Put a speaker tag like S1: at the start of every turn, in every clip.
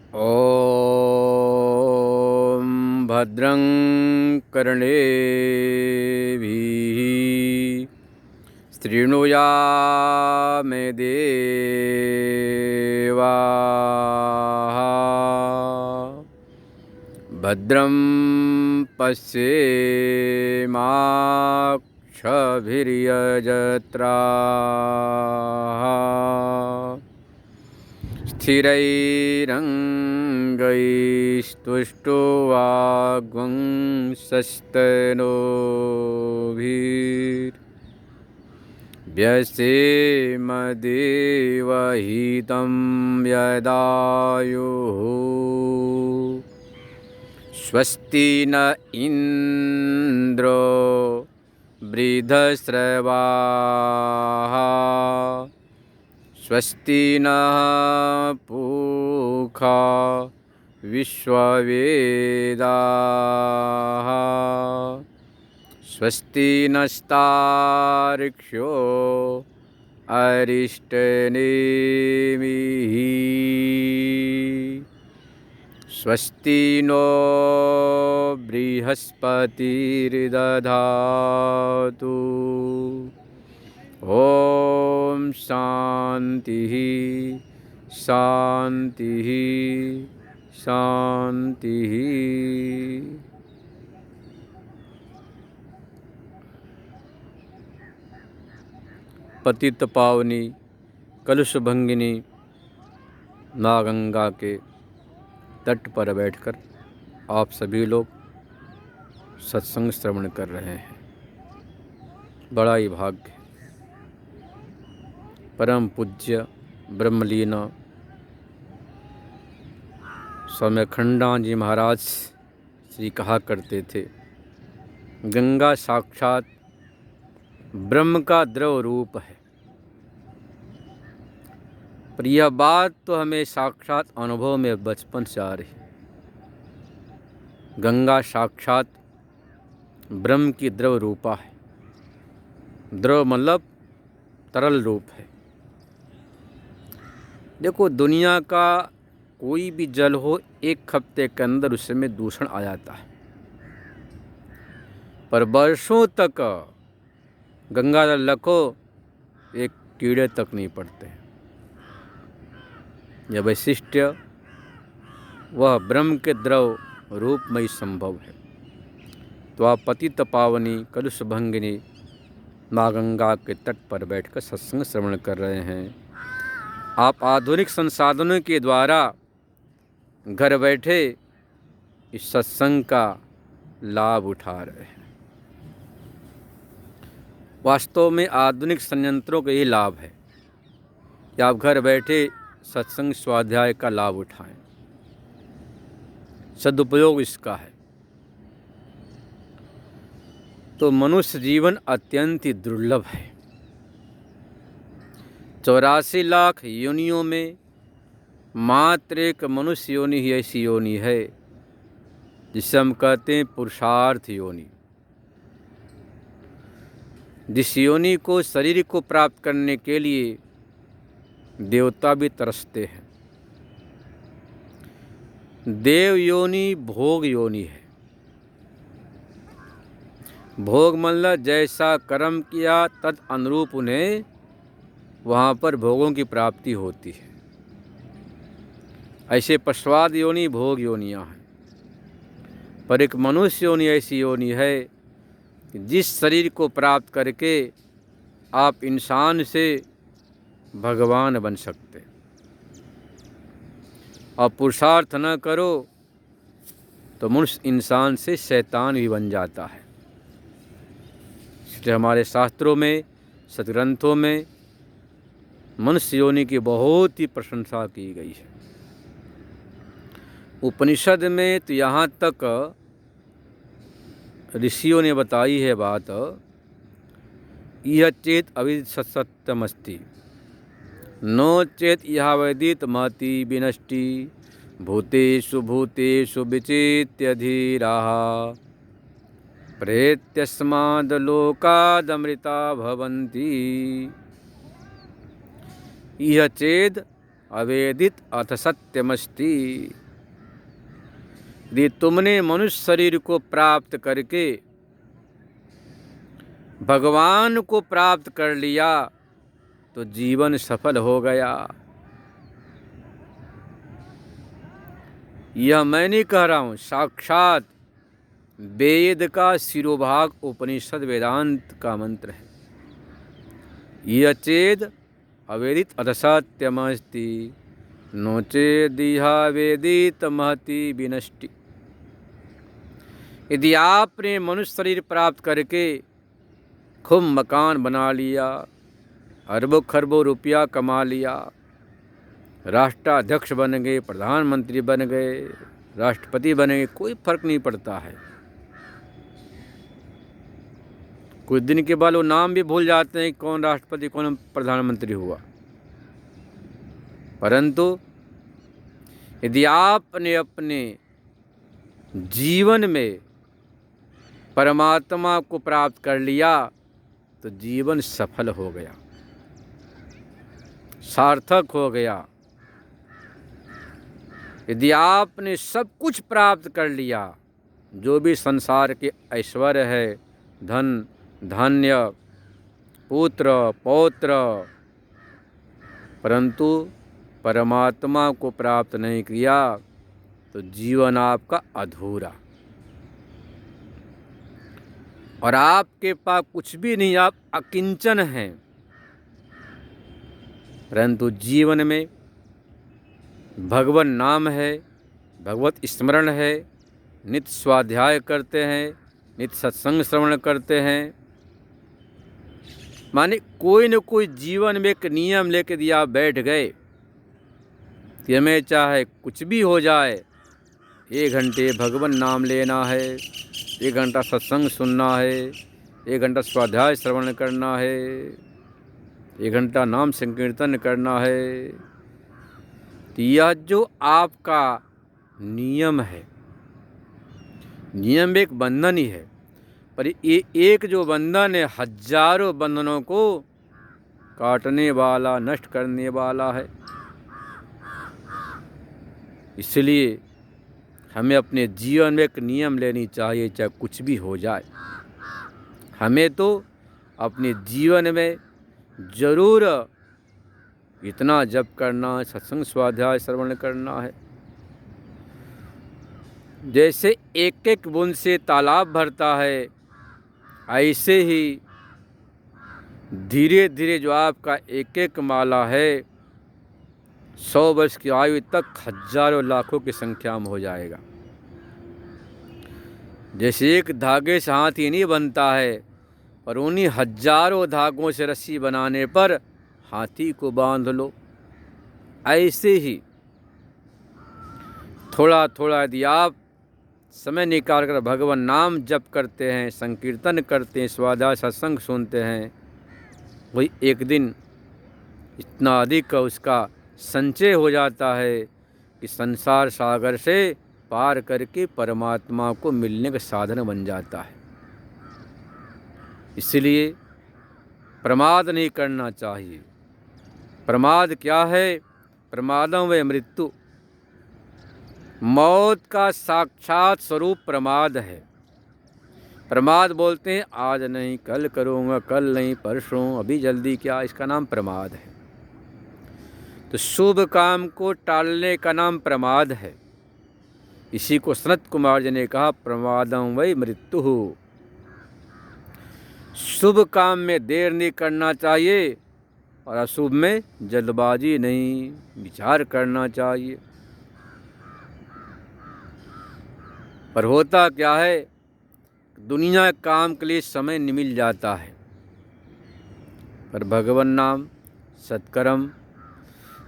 S1: ॐ भद्रं कर्णेभिः शृणुयामे देवाः भद्रं पश्येमाक्षभिर्यजत्राः स्थिरैरङ्गैस्तुष्टुवाग्वंसस्तनोभिर्व्यसेम देवहितं यदायुः स्वस्ति न इन्द्रो वृद्धश्रवाः स्वस्ति नः पूषा विश्ववेदाः स्वस्ति नस्तार्क्ष्यो अरिष्टनेमिः स्वस्ति नो बृहस्पतिर्दधातु ॐ शान्तिः शान्तिः शान्तिः। पतित पावनी कलुष भंगिनी माँ गंगा के तट पर बैठकर आप सभी लोग सत्संग श्रवण कर रहे हैं। बड़ा ही भाग्य। परम पूज्य ब्रह्मलीना स्वामी अखंडानंद जी महाराज श्री कहा करते थे, गंगा साक्षात ब्रह्म का द्रव रूप है। पर यह बात तो हमें साक्षात अनुभव में बचपन से आ रही। गंगा साक्षात ब्रह्म की द्रव रूपा है। द्रव मतलब तरल रूप है। देखो, दुनिया का कोई भी जल हो, एक हफ्ते के अंदर उसमें दूषण आ जाता है, पर वर्षों तक गंगा जल रखो, एक कीड़े तक नहीं पड़ते। यह वैशिष्ट्य वह ब्रह्म के द्रव रूप में ही संभव है। तो आप पतित पावनी कलुष भंगिनी माँ गंगा के तट पर बैठकर सत्संग श्रवण कर रहे हैं। आप आधुनिक संसाधनों के द्वारा घर बैठे इस सत्संग का लाभ उठा रहे हैं। वास्तव में आधुनिक संयंत्रों का यही लाभ है कि आप घर बैठे सत्संग स्वाध्याय का लाभ उठाएं। सदुपयोग इसका है। तो मनुष्य जीवन अत्यंत ही दुर्लभ है। 84 लाख योनियों में मात्र एक मनुष्य योनि ही ऐसी योनि है जिसे हम कहते हैं पुरुषार्थ योनि। जिस योनि को शरीर को प्राप्त करने के लिए देवता भी तरसते हैं। देव योनि भोग योनि है। भोग मतलब जैसा कर्म किया तद अनुरूप उन्हें वहाँ पर भोगों की प्राप्ति होती है। ऐसे पश्चाद योनि भोग योनियाँ हैं। पर एक मनुष्य योनि ऐसी योनि है कि जिस शरीर को प्राप्त करके आप इंसान से भगवान बन सकते। और पुरुषार्थ न करो तो मनुष्य इंसान से शैतान भी बन जाता है। इसलिए हमारे शास्त्रों में, सदग्रंथों में मनुष्य योनि की बहुत ही प्रशंसा की गई है। उपनिषद में तो यहाँ तक ऋषियों ने बताई है बात, यह चेत अविसत्यमस्ति नो चेत यह वैदित महति विनष्टि भूतेषु भूतेषु विचित्यधीराः प्रेत्यस्माद् लोकादमृता भवन्ति। यह चेद अवेदित अथ सत्यमस्ति। यदि तुमने मनुष्य शरीर को प्राप्त करके भगवान को प्राप्त कर लिया तो जीवन सफल हो गया। यह मैं नहीं कह रहा हूँ, साक्षात वेद का शिरोभाग उपनिषद वेदांत का मंत्र है। यह चेद अवेदित अथ सत्यमस्ति नो चेदिह वेदित महति विनष्टि। यदि आपने मनुष्य शरीर प्राप्त करके खूब मकान बना लिया, अरबों खरबों रुपया कमा लिया, राष्ट्राध्यक्ष बन गए, प्रधानमंत्री बन गए, राष्ट्रपति बन गए, कोई फर्क नहीं पड़ता है। कुछ दिन के बाद वो नाम भी भूल जाते हैं कौन राष्ट्रपति कौन प्रधानमंत्री हुआ। परंतु यदि आपने अपने जीवन में परमात्मा को प्राप्त कर लिया तो जीवन सफल हो गया, सार्थक हो गया। यदि आपने सब कुछ प्राप्त कर लिया, जो भी संसार के ऐश्वर्य है, धन धान्य, पुत्र पौत्र, परंतु परमात्मा को प्राप्त नहीं किया तो जीवन आपका अधूरा, और आपके पास कुछ भी नहीं, आप अकिंचन हैं। परंतु जीवन में भगवान नाम है, भगवत स्मरण है, नित्य स्वाध्याय करते हैं, नित्य सत्संग श्रवण करते हैं, माने कोई न कोई जीवन में एक नियम लेके दिया बैठ गए कि हमें चाहे कुछ भी हो जाए, 1 घंटे भगवान नाम लेना है, 1 घंटा सत्संग सुनना है, 1 घंटा स्वाध्याय श्रवण करना है, 1 घंटा नाम संकीर्तन करना है। तो यह जो आपका नियम है, नियम एक बंधन ही है, पर ये एक जो बंधन है हजारों बंधनों को काटने वाला, नष्ट करने वाला है। इसलिए हमें अपने जीवन में एक नियम लेनी चाहिए, चाहे कुछ भी हो जाए। हमें तो अपने जीवन में जरूर इतना जप करना है, सत्संग स्वाध्याय श्रवण करना है। जैसे एक एक बूंद से तालाब भरता है, ऐसे ही धीरे धीरे जो आपका एक एक माला है 100 वर्ष की आयु तक हजारों लाखों की संख्या में हो जाएगा। जैसे एक धागे से हाथी नहीं बनता है, और उन्हीं हजारों धागों से रस्सी बनाने पर हाथी को बांध लो। ऐसे ही थोड़ा थोड़ा यदि आप समय निकाल कर भगवान नाम जप करते हैं, संकीर्तन करते हैं, स्वाध्याय सत्संग सुनते हैं, वही एक दिन इतना अधिक उसका संचय हो जाता है कि संसार सागर से पार करके परमात्मा को मिलने का साधन बन जाता है। इसलिए प्रमाद नहीं करना चाहिए। प्रमाद क्या है? प्रमादम व मृत्यु, मौत का साक्षात स्वरूप प्रमाद है। प्रमाद बोलते हैं आज नहीं कल करूँगा, कल नहीं परसों, अभी जल्दी क्या, इसका नाम प्रमाद है। तो शुभ काम को टालने का नाम प्रमाद है। इसी को सनत कुमार जी ने कहा प्रमादम वै मृत्यु। शुभ काम में देर नहीं करना चाहिए और अशुभ में जल्दबाजी नहीं, विचार करना चाहिए। पर होता क्या है, दुनिया काम के लिए समय नहीं मिल जाता है, पर भगवान नाम सत्कर्म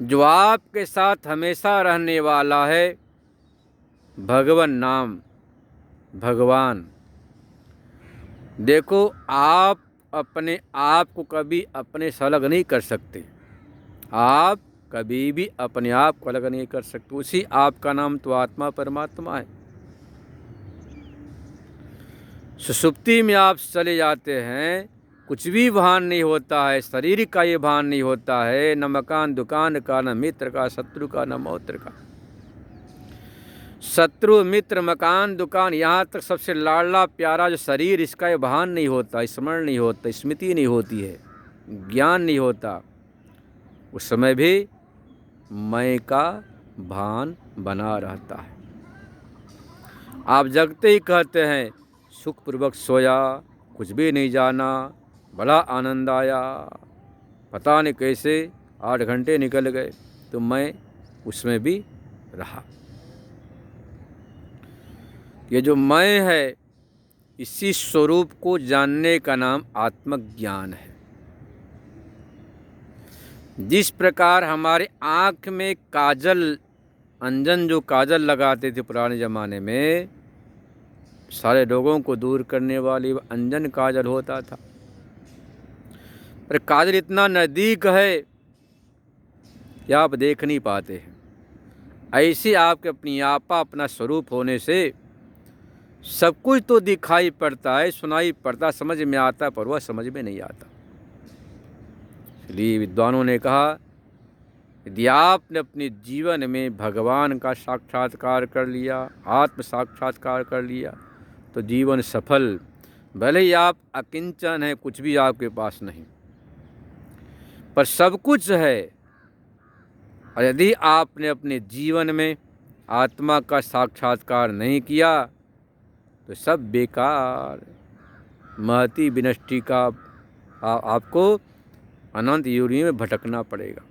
S1: जो आपके साथ हमेशा रहने वाला है, भगवान नाम, भगवान। देखो आप अपने आप को कभी अपने से अलग नहीं कर सकते, आप कभी भी अपने आप को अलग नहीं कर सकते। उसी आपका नाम तो आत्मा परमात्मा है। सुषुप्ति में आप चले जाते हैं कुछ भी भान नहीं होता है, शरीर का ये भान नहीं होता है, न मकान दुकान का, न मित्र का, शत्रु का, न मौत्र का। शत्रु मित्र मकान दुकान, यहाँ तक सबसे लाडला प्यारा जो शरीर, इसका ये भान नहीं होता, स्मरण नहीं होता, स्मृति नहीं होती है, ज्ञान नहीं होता। उस समय भी मैं का भान बना रहता है। आप जगते ही कहते हैं सुखपूर्वक सोया, कुछ भी नहीं जाना, बड़ा आनंद आया, पता नहीं कैसे 8 घंटे निकल गए, तो मैं उसमें भी रहा। ये जो मैं है, इसी स्वरूप को जानने का नाम आत्मज्ञान है। जिस प्रकार हमारे आँख में काजल, अंजन जो काजल लगाते थे पुराने ज़माने में, सारे रोगों को दूर करने वाली अंजन काजल होता था। पर काजल इतना नज़दीक है कि आप देख नहीं पाते हैं। ऐसे आपके अपनी आपा, अपना स्वरूप होने से सब कुछ तो दिखाई पड़ता है, सुनाई पड़ता, समझ में आता, पर वह समझ में नहीं आता। इसलिए विद्वानों ने कहा, यदि आपने अपने जीवन में भगवान का साक्षात्कार कर लिया, आत्म साक्षात्कार कर लिया, तो जीवन सफल। भले ही आप अकिंचन हैं, कुछ भी आपके पास नहीं, पर सब कुछ है। और यदि आपने अपने जीवन में आत्मा का साक्षात्कार नहीं किया, तो सब बेकार, महती विनष्टि का आपको अनंत योनियों में भटकना पड़ेगा।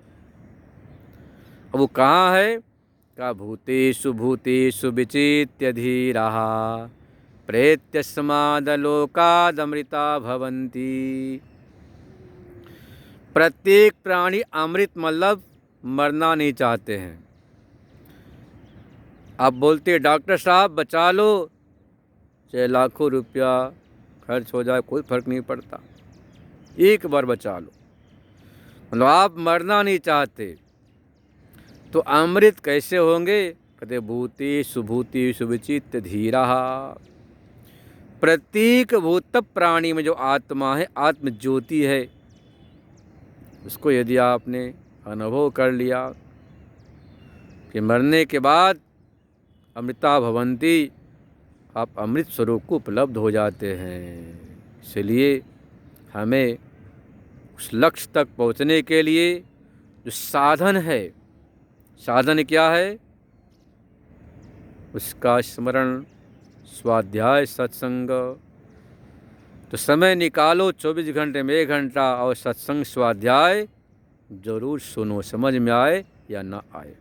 S1: अब वो कहाँ है? का भूतेषु भूतेषु विचित्य धीराः प्रेत्यस्मादलोकादमृता भवन्ति। प्रत्येक प्राणी अमृत मतलब मरना नहीं चाहते हैं। आप बोलते डॉक्टर साहब बचा लो, चाहे लाखों रुपया खर्च हो जाए, कोई फर्क नहीं पड़ता, एक बार बचा लो। मतलब आप मरना नहीं चाहते, तो अमृत कैसे होंगे? कहते भूतेषु भूतेषु विचित्य धीराः। प्रत्येक भूत प्राणी में जो आत्मा है, आत्म ज्योति है, उसको यदि आपने अनुभव कर लिया कि मरने के बाद अमृता भवन्ति, आप अमृत स्वरूप को उपलब्ध हो जाते हैं। इसलिए हमें उस लक्ष्य तक पहुँचने के लिए जो साधन है, साधन क्या है? उसका स्मरण, स्वाध्याय, सत्संग। तो समय निकालो 24 घंटे में 1 घंटा, और सत्संग स्वाध्याय जरूर सुनो, समझ में आए या ना आए।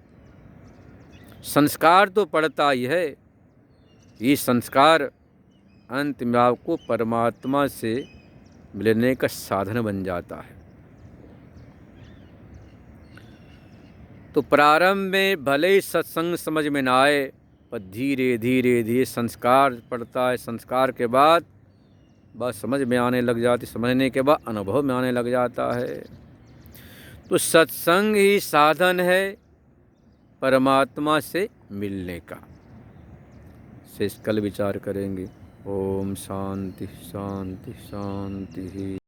S1: संस्कार तो पड़ता ही है। ये संस्कार अंत में आपको परमात्मा से मिलने का साधन बन जाता है। तो प्रारंभ में भले ही सत्संग समझ में ना आए, पर धीरे धीरे धीरे संस्कार पड़ता है। संस्कार के बाद बात समझ में आने लग जाती, समझने के बाद अनुभव में आने लग जाता है। तो सत्संग ही साधन है परमात्मा से मिलने का। शेष कल विचार करेंगे। ओम शांति शांति शांति।